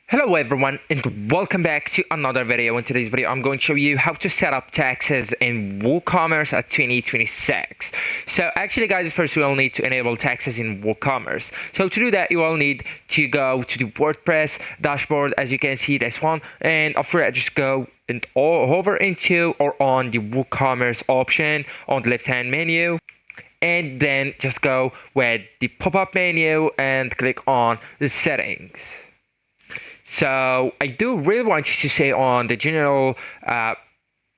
Hello everyone and welcome back to another video. In today's video I'm going to show you how to set up taxes in WooCommerce at 2026. So actually guys, first we will need to enable taxes in WooCommerce. So to do that you will need to go to the WordPress dashboard, as you can see this one, and after that just go and hover into or on the WooCommerce option on the left hand menu, and then just go with the pop-up menu and click on the settings. So I do really want you to stay on the general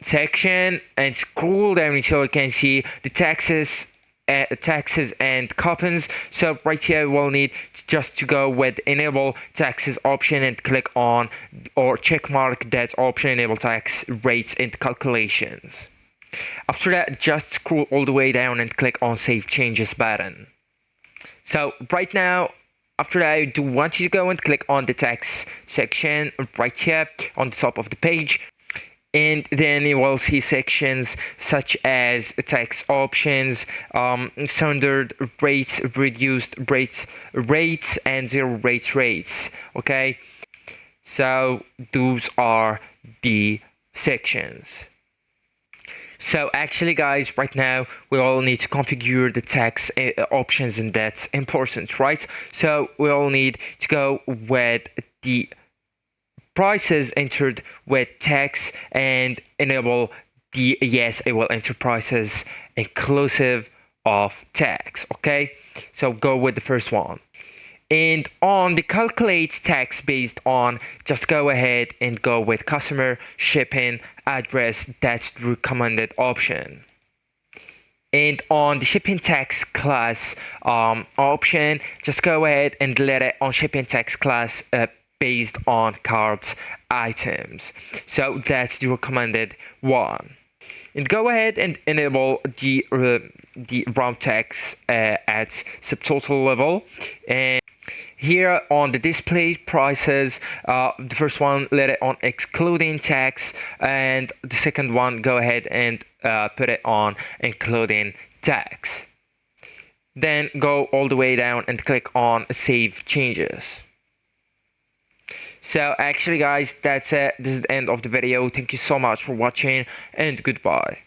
section and scroll down until you can see the taxes and coupons. So right here we'll need just to go with enable taxes option and click on or check mark that option, enable tax rates and calculations. After that, just scroll all the way down and click on save changes button. So right now, after that, I do want you to go and click on the tax section right here on the top of the page. And then you will see sections such as tax options, standard rates, reduced rates, and zero rates. Okay, so those are the sections. So actually guys, right now we all need to configure the tax options, and that's important, right? So we all need to go with the prices entered with tax and enable the yes, I will enter prices inclusive of tax. Okay, so go with the first one. And on the calculate tax based on, just go ahead and go with customer shipping address. That's the recommended option. And on the shipping tax class option, just go ahead and let it on shipping tax class based on cart items. So that's the recommended one. And go ahead and enable the round tax at subtotal level. And here on the display prices, the first one, let it on excluding tax, and the second one, go ahead and put it on including tax. Then go all the way down and click on save changes. So actually guys, that's it. This is the end of the video. Thank you so much for watching, and goodbye.